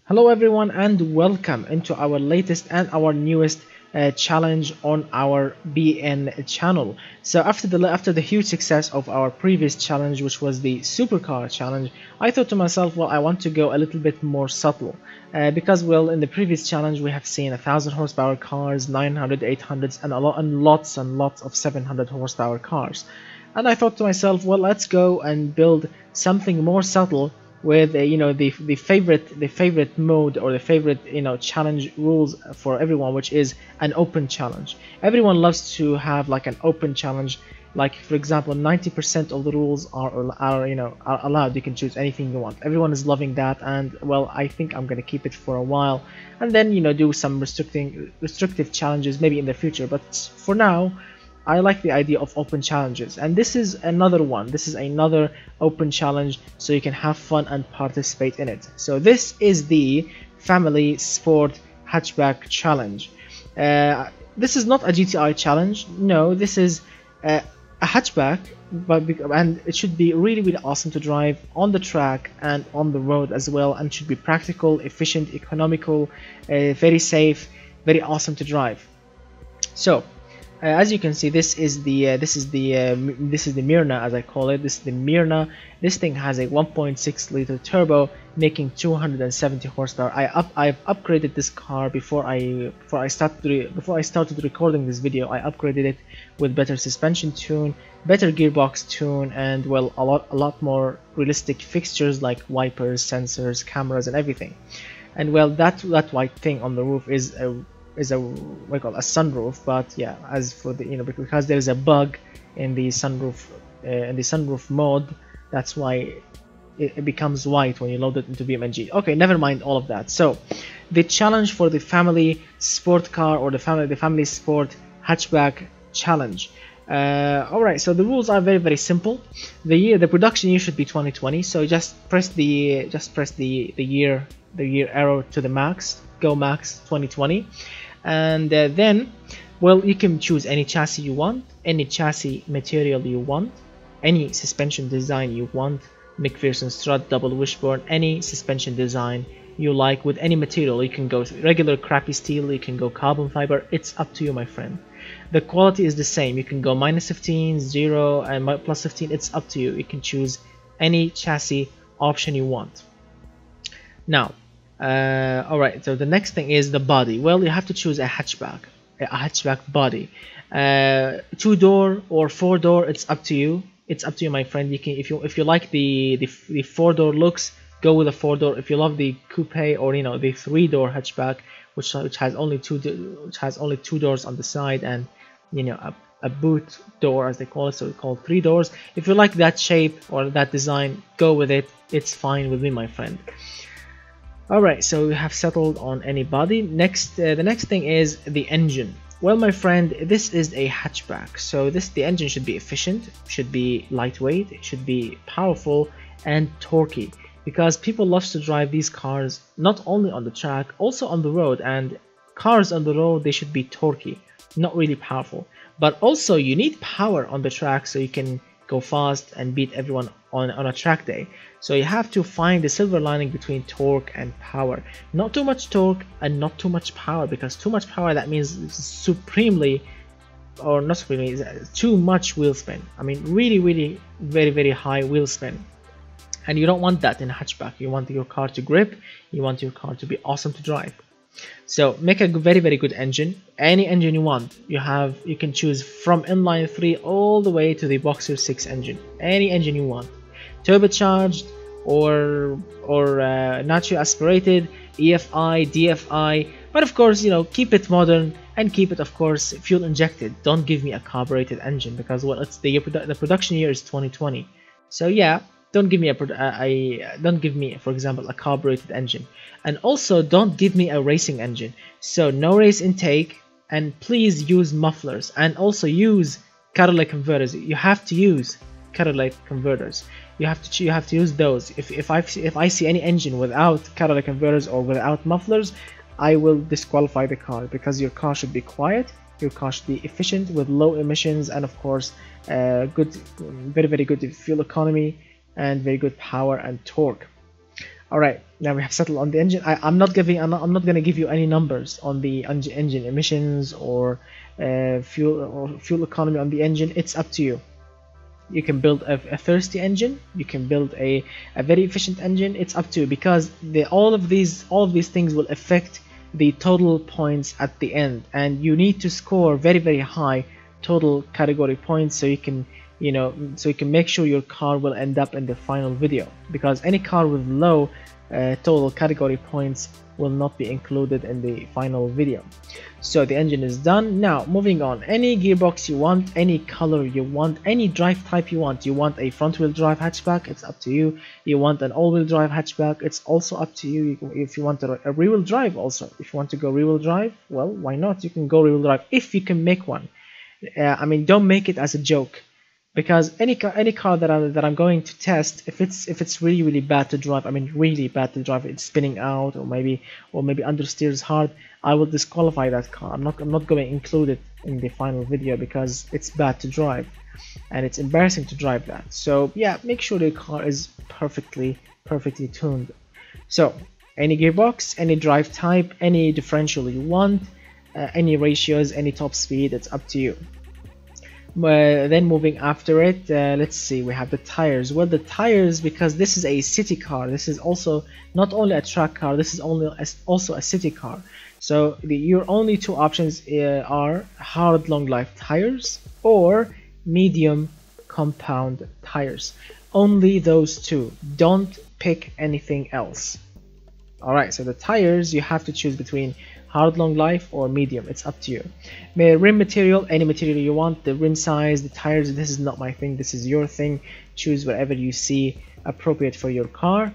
Hello everyone and welcome into our latest and our newest challenge on our BN channel. So after the huge success of our previous challenge, which was the supercar challenge, I thought to myself, well, I want to go a little bit more subtle because, well, in the previous challenge we have seen 1000 horsepower cars, 900, 800s, and lots of 700 horsepower cars. And I thought to myself, well, let's go and build something more subtle with the favorite mode or the favorite challenge rules for everyone, which is an open challenge. Everyone loves to have like an open challenge. Like, for example, 90% of the rules are allowed. You can choose anything you want. Everyone is loving that, and well, I think I'm gonna keep it for a while, and then do some restrictive challenges maybe in the future. But for now, I like the idea of open challenges, and this is another one. This is another open challenge, so you can have fun and participate in it. So this is the Family Sport Hatchback Challenge. This is not a GTI challenge. No, this is a hatchback, and it should be really awesome to drive on the track and on the road as well, and should be practical, efficient, economical, very safe, very awesome to drive. So as you can see, this is the Myrna, as I call it. This is the Myrna. This thing has a 1.6 liter turbo, making 270 horsepower. I've upgraded this car before I started recording this video. I upgraded it with better suspension tune, better gearbox tune, and well, a lot more realistic fixtures like wipers, sensors, cameras, and everything. And well, that white thing on the roof is a what we call a sunroof. But yeah, as for the because there's a bug in the sunroof mode, that's why it becomes white when you load it into BMG. Okay, never mind all of that. So the challenge for the family sport car, or the family sport hatchback challenge. Alright, so the rules are very simple. The production year should be 2020, so just press the year arrow to the max, go max 2020. And then, well, you can choose any chassis you want, any chassis material you want, any suspension design you want, McPherson strut, double wishbone, any suspension design you like with any material. You can go regular crappy steel, you can go carbon fiber. It's up to you, my friend. The quality is the same. You can go -15, 0, and +15. It's up to you. You can choose any chassis option you want. Now, alright, so the next thing is the body. Well, you have to choose a hatchback body, 2-door or 4-door. It's up to you. It's up to you, my friend. You can, if you like the 4-door looks, go with a 4-door. If you love the coupe or the 3-door hatchback, which has only two doors on the side, and a boot door, as they call it, so it's called 3 doors. If you like that shape or that design, go with it. It's fine with me, my friend. Alright, so we have settled on any body. Next, the next thing is the engine. Well, my friend, this is a hatchback, so the engine should be efficient, should be lightweight, it should be powerful and torquey, because people love to drive these cars not only on the track, also on the road. And cars on the road, they should be torquey, not really powerful. But also you need power on the track so you can go fast and beat everyone on a track day. So you have to find the silver lining between torque and power. Not too much torque and not too much power, because too much power, that means too much wheel spin. I mean, really very high wheel spin. And you don't want that in a hatchback. You want your car to grip, you want your car to be awesome to drive. So make a very good engine, any engine you want. You can choose from inline 3 all the way to the Boxer 6 engine, any engine you want, turbocharged or naturally aspirated, EFI, DFI, but of course, keep it modern and keep it, of course, fuel injected. Don't give me a carbureted engine, because, well, it's the production year is 2020. So yeah, don't give me, for example, a carbureted engine. And also, don't give me a racing engine. So no race intake, and please use mufflers, and also use catalytic converters. You have to use catalytic converters. You have to use those. If I see any engine without catalytic converters or without mufflers, I will disqualify the car, because your car should be quiet. Your car should be efficient with low emissions, and of course, very good fuel economy, and very good power and torque. All right, now we have settled on the engine. I'm not gonna give you any numbers on the engine emissions or fuel economy on the engine. It's up to you. You can build a thirsty engine, you can build a very efficient engine. It's up to you, because all of these things will affect the total points at the end, and you need to score very high total category points so you can make sure your car will end up in the final video, because any car with low total category points will not be included in the final video. So the engine is done. Now moving on, any gearbox you want, any color you want, any drive type you want. You want a front wheel drive hatchback, it's up to you. You want an all wheel drive hatchback, it's also up to you. If you want a rear wheel drive, also if you want to go rear wheel drive, well, why not? You can go rear wheel drive if you can make one. I mean, don't make it as a joke, because any car that I'm going to test, if it's really bad to drive, I mean really bad to drive, it's spinning out, or maybe understeers hard, I will disqualify that car. I'm not going to include it in the final video because it's bad to drive and it's embarrassing to drive that. So yeah, make sure the car is perfectly tuned. So any gearbox, any drive type, any differential you want, any ratios, any top speed, it's up to you. Then moving after it, let's see, we have the tires. Well, the tires, because this is a city car, this is also not only a track car, this is also a city car. So your only two options are hard long life tires or medium compound tires. Only those two. Don't pick anything else. Alright, so the tires, you have to choose between hard long life or medium. It's up to you. Rim material, any material you want. The rim size, the tires, this is not my thing, this is your thing. Choose whatever you see appropriate for your car.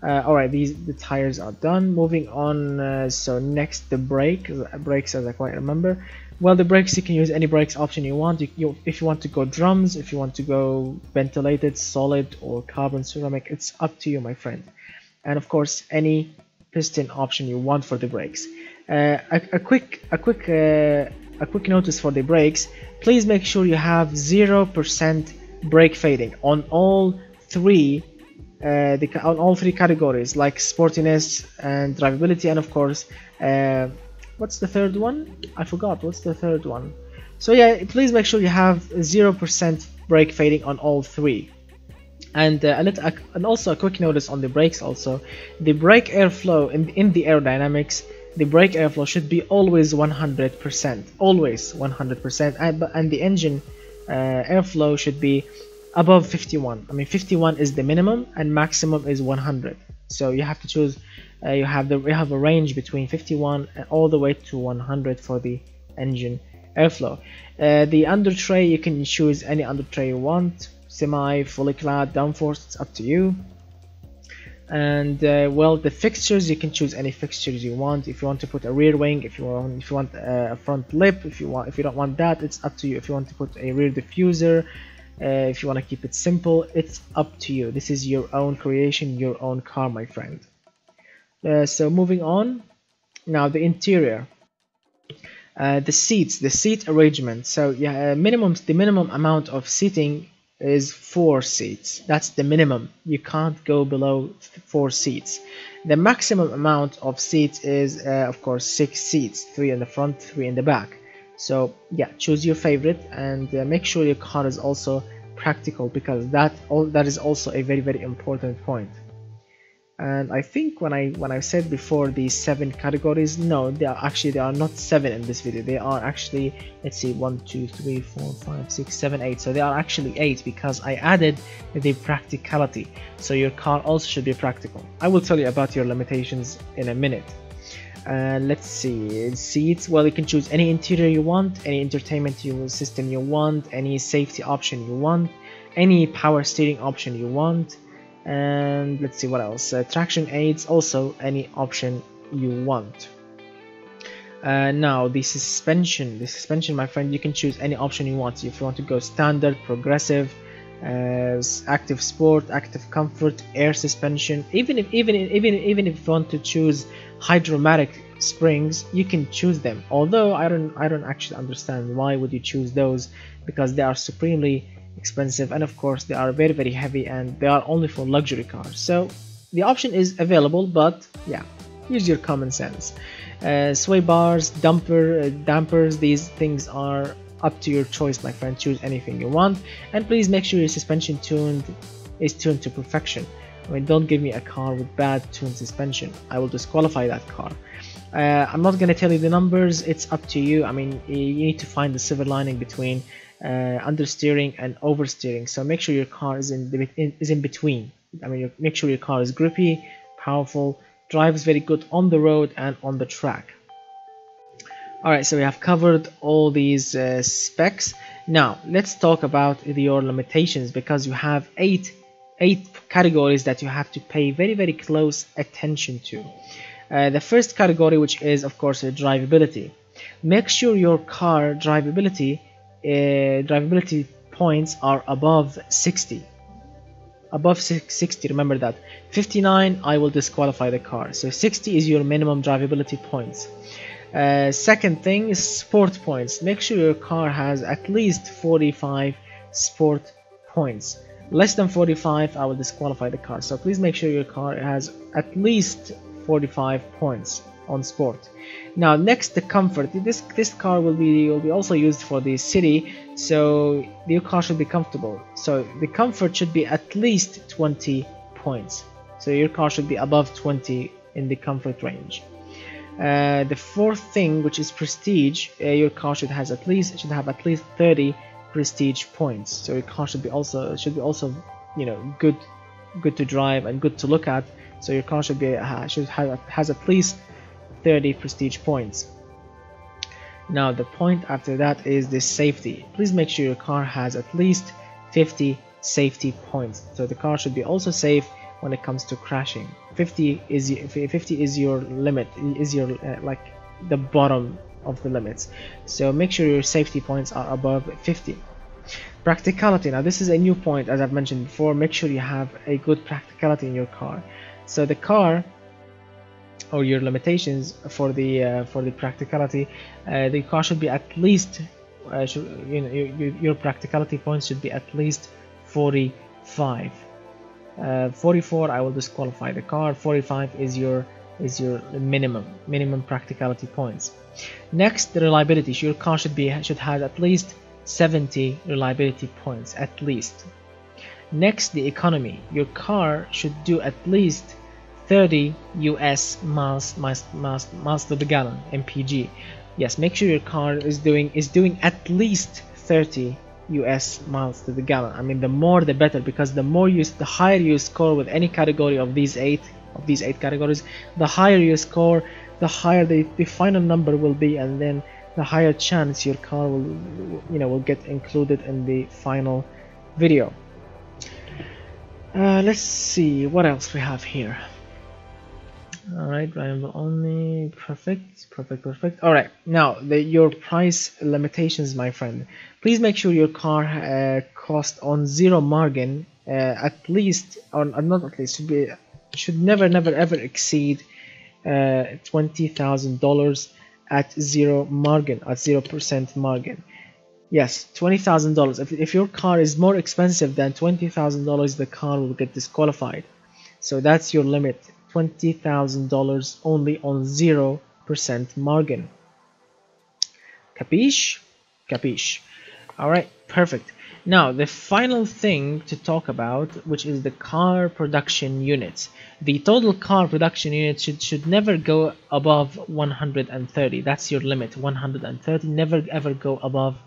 Alright, the tires are done. Moving on, so next the brakes, as I quite remember. Well, the brakes, you can use any brakes option you want. If you want to go drums, if you want to go ventilated, solid, or carbon ceramic, it's up to you, my friend. And of course, any piston option you want for the brakes. A quick notice for the brakes. Please make sure you have 0% brake fading on all three categories, like sportiness and drivability, and of course, what's the third one? I forgot. What's the third one? So yeah, please make sure you have 0% brake fading on all three. And also a quick notice on the brakes. Also, the brake airflow in the aerodynamics, the brake airflow should be always 100%, always 100%, and the engine airflow should be above 51. I mean, 51 is the minimum and maximum is 100. So you have to choose. You have a range between 51 and all the way to 100 for the engine airflow. The under tray, you can choose any under tray you want. Semi, fully clad, downforce, it's up to you. And well, the fixtures, you can choose any fixtures you want. If you want to put a rear wing, if you want a front lip, if you don't want that, it's up to you. If you want to put a rear diffuser, if you want to keep it simple, it's up to you. This is your own creation, your own car, my friend. So moving on, now the interior. The seat arrangement. So yeah, the minimum amount of seating is 4 seats. That's the minimum. You can't go below 4 seats. The maximum amount of seats is of course 6 seats, 3 in the front, 3 in the back. So yeah, choose your favorite, and make sure your car is also practical, because that is also a very important point. And I think when I said before the 7 categories, no, they are not 7 in this video. They are actually, let's see, 1 2 3 4 5 6 7 8. So they are actually 8, because I added the practicality. So your car also should be practical. I will tell you about your limitations in a minute. Let's see, seats. Well, you can choose any interior you want, any entertainment system you want, any safety option you want, any power steering option you want. And let's see what else. Traction aids, also any option you want. Now the suspension, my friend, you can choose any option you want. If you want to go standard, progressive, active sport, active comfort, air suspension, even if you want to choose hydromatic springs, you can choose them. Although I don't actually understand why would you choose those, because they are supremely expensive, and of course they are very heavy, and they are only for luxury cars. So The option is available, but yeah, use your common sense. Sway bars, dampers, these things are up to your choice, my friend. Choose anything you want, and please make sure your suspension is tuned to perfection. I mean, don't give me a car with bad tuned suspension. I will disqualify that car. I'm not going to tell you the numbers, it's up to you. I mean, you need to find the silver lining between understeering and oversteering. So make sure your car is in between. I mean, make sure your car is grippy, powerful, drives very good on the road and on the track. Alright, so we have covered all these specs. Now let's talk about your limitations, because you have eight categories that you have to pay very close attention to. The first category, which is of course drivability. Make sure your car drivability points are above 60. Above 60, remember that. 59, I will disqualify the car. So 60 is your minimum drivability points. Second thing is sport points. Make sure your car has at least 45 sport points. Less than 45, I will disqualify the car. So please make sure your car has at least 45 points on sport. Now next, the comfort. This car will be also used for the city, so your car should be comfortable. So the comfort should be at least 20 points. So your car should be above 20 in the comfort range. The fourth thing, which is prestige, your car should have at least 30 prestige points. So your car should be also you know, good to drive and good to look at. So your car has at least 30 prestige points. Now the point after that is the safety. Please make sure your car has at least 50 safety points. So the car should be also safe when it comes to crashing. 50 is your limit, is your like the bottom of the limits. So make sure your safety points are above 50. Practicality. Now this is a new point, as I've mentioned before. Make sure you have a good practicality in your car. So the car, or your limitations for the practicality, the car should be at least your practicality points should be at least 45. 44, I will disqualify the car. 45 is your minimum practicality points. Next, the reliability. Your car should have at least 70 reliability points at least. Next, the economy. Your car should do at least 30 US miles to the gallon, MPG. Yes, make sure your car is doing at least 30 US miles to the gallon. I mean, the more the better, because the higher you score with any category of these eight categories, the higher you score, the higher the final number will be, and then the higher chance your car will get included in the final video. Let's see what else we have here. Alright, drivable only, perfect. Alright, now your price limitations, my friend. Please make sure your car cost on zero margin at least, or not at least, should never ever exceed $20,000 at zero margin, at 0% margin. Yes, $20,000. If your car is more expensive than $20,000, the car will get disqualified. So that's your limit. $20,000 only on 0% margin. Capiche? Capiche. Alright, perfect. Now the final thing to talk about, which is the car production units. The total car production units should never go above 130. That's your limit, 130. Never ever go above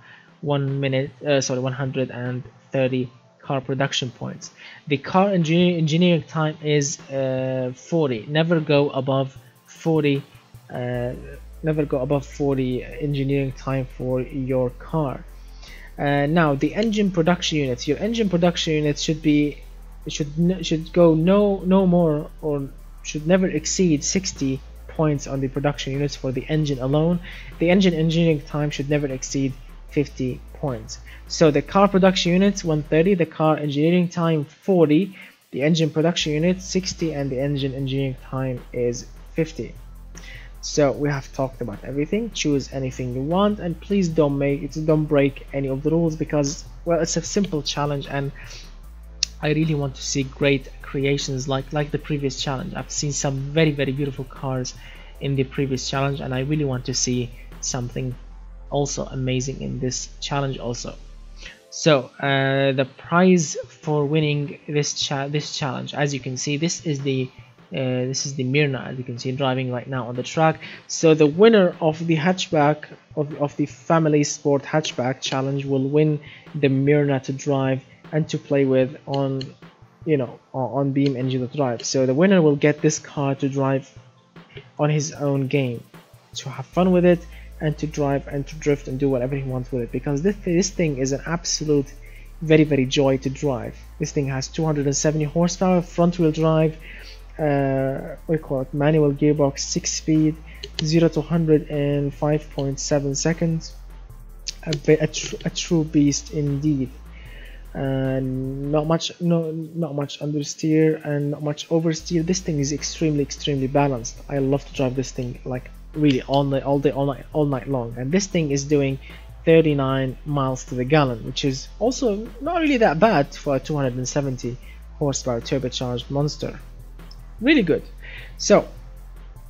130 car production points. The car engineering time is 40. Never go above 40. Never go above 40 engineering time for your car. Now the engine production units. Your engine production units should go no more, or should never exceed 60 points on the production units for the engine alone. The engine engineering time should never exceed 50 points. So the car production units 130, the car engineering time 40, the engine production unit 60, and the engine engineering time is 50. So we have talked about everything. Choose anything you want, and please don't break any of the rules, because, well, it's a simple challenge, and I really want to see great creations like the previous challenge. I've seen some very beautiful cars in the previous challenge, and I really want to see something also amazing in this challenge also. So the prize for winning this challenge, as you can see, this is the Myrna, as you can see, driving right now on the track. So the winner of the hatchback of the family sport hatchback challenge will win the Myrna to drive and to play with on, you know, on BeamNG.drive. So the winner will get this car to drive on his own game, to have fun with it, and to drive and to drift and do whatever he wants with it, because this thing is an absolute very joy to drive. This thing has 270 horsepower, front wheel drive, what do you call it, manual gearbox, 6 speed, 0 to 100 in 5.7 seconds. A true beast indeed. Not much understeer and not much oversteer. This thing is extremely balanced. I love to drive this thing, like really all night long. And this thing is doing 39 miles to the gallon, which is also not really that bad for a 270 horsepower turbocharged monster. Really good. So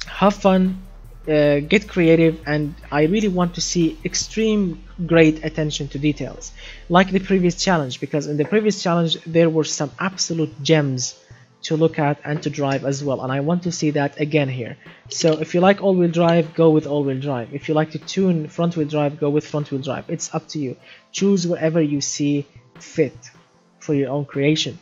have fun, get creative, and I really want to see extreme great attention to details like the previous challenge, because in the previous challenge there were some absolute gems to look at and to drive as well, and I want to see that again here. So if you like all-wheel drive, go with all-wheel drive. If you like to tune front-wheel drive, go with front-wheel drive. It's up to you. Choose whatever you see fit for your own creation.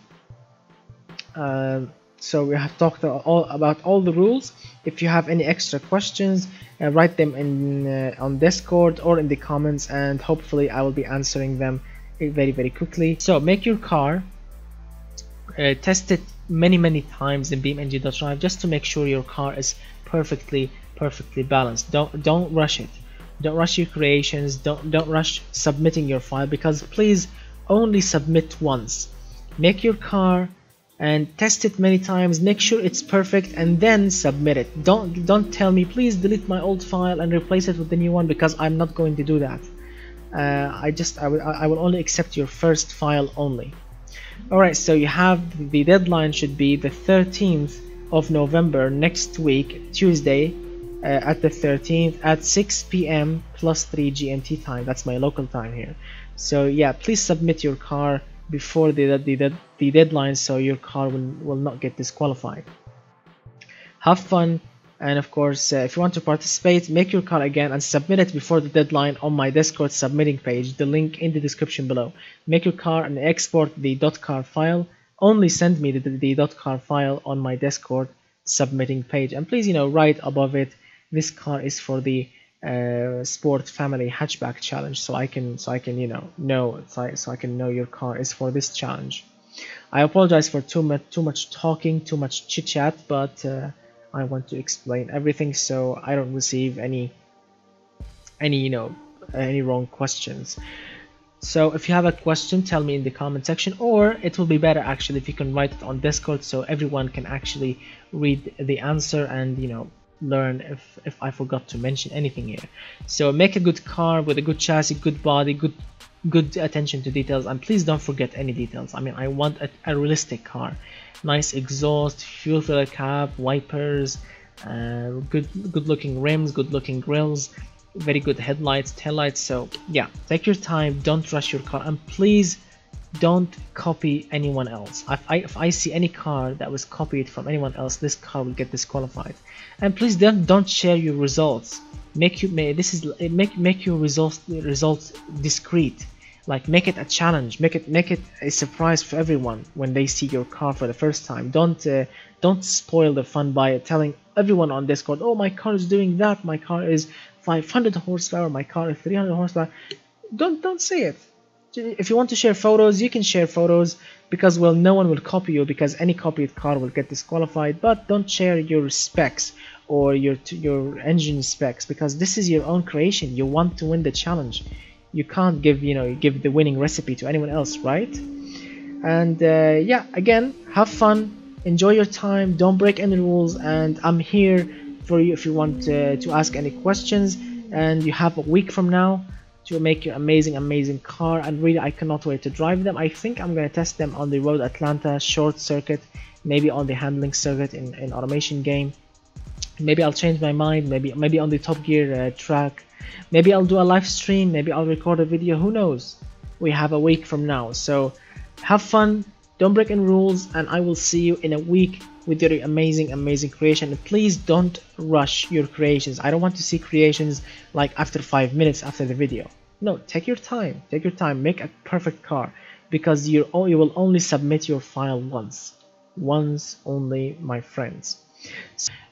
So we have talked about all the rules. If you have any extra questions, write them in on Discord or in the comments, and hopefully I will be answering them very quickly. So make your car, test it many times in BeamNG.drive just to make sure your car is perfectly balanced. Don't rush it. Don't rush your creations. Don't rush submitting your file, because please only submit once. Make your car and test it many times, make sure it's perfect, and then submit it. Don't tell me please delete my old file and replace it with the new one, because I'm not going to do that. I will only accept your first file only. Alright, so you have the deadline should be the 13th of November, next week, Tuesday, at the 13th at 6 p.m. plus 3 GMT time. That's my local time here. So yeah, please submit your car before the deadline, so your car will not get disqualified. Have fun, and of course if you want to participate, make your car again and submit it before the deadline on my Discord submitting page, the link in the description below. Make your car and export the .car file. Only send me the .car file on my Discord submitting page, and please, you know, write above it, this car is for the Sport Family Hatchback challenge, so I can know your car is for this challenge. I apologize for too much talking, too much chit chat, but I want to explain everything so I don't receive any wrong questions. So if you have a question, tell me in the comment section, or it will be better actually if you can write it on Discord so everyone can actually read the answer and, you know, learn if I forgot to mention anything here. So make a good car with a good chassis, good body, good attention to details, and please don't forget any details. I mean, I want a realistic car, nice exhaust, fuel filler cap, wipers, good looking rims, good looking grills, very good headlights, taillights. So yeah, take your time, don't rush your car, and please don't copy anyone else. If I see any car that was copied from anyone else, this car will get disqualified. And please don't share your results. Make your results discreet. Like, make it a challenge. Make it a surprise for everyone when they see your car for the first time. Don't spoil the fun by telling everyone on Discord, oh, my car is doing that, my car is 500 horsepower, my car is 300 horsepower. Don't say it. If you want to share photos, you can share photos, because, well, no one will copy you, because any copied car will get disqualified. But don't share your specs or your engine specs, because this is your own creation. You want to win the challenge. You can't give the winning recipe to anyone else, right? And yeah, again, have fun, enjoy your time, don't break any rules, and I'm here for you if you want to ask any questions. And you have a week from now to make your amazing car, and really I cannot wait to drive them. I think I'm gonna test them on the Road Atlanta short circuit, maybe on the handling circuit in automation game. Maybe I'll change my mind, maybe on the Top Gear track. Maybe I'll do a live stream, maybe I'll record a video, who knows. We have a week from now, so have fun, don't break any rules, and I will see you in a week with your amazing creation. And please don't rush your creations. I don't want to see creations like after 5 minutes after the video. No, take your time, make a perfect car, because you will only submit your file once only, my friends.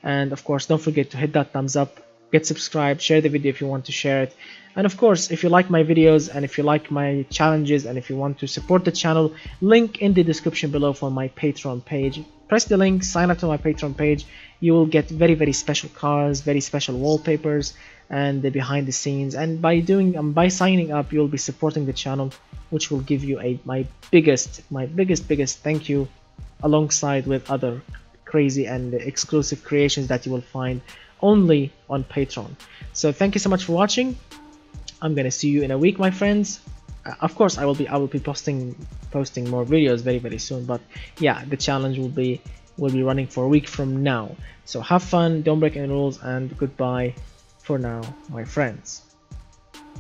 And of course, don't forget to hit that thumbs up, get subscribed, share the video if you want to share it. And of course, if you like my videos and if you like my challenges and if you want to support the channel, link in the description below for my Patreon page. Press the link, sign up to my Patreon page. You will get very special cars, very special wallpapers, and the behind the scenes. And by signing up, you'll be supporting the channel, which will give you my biggest thank you, alongside with other crazy and exclusive creations that you will find only on Patreon. So thank you so much for watching. I'm gonna see you in a week, my friends. Of course, I will be posting more videos very soon. But yeah, the challenge will be running for a week from now. So have fun, don't break any rules, and goodbye for now, my friends.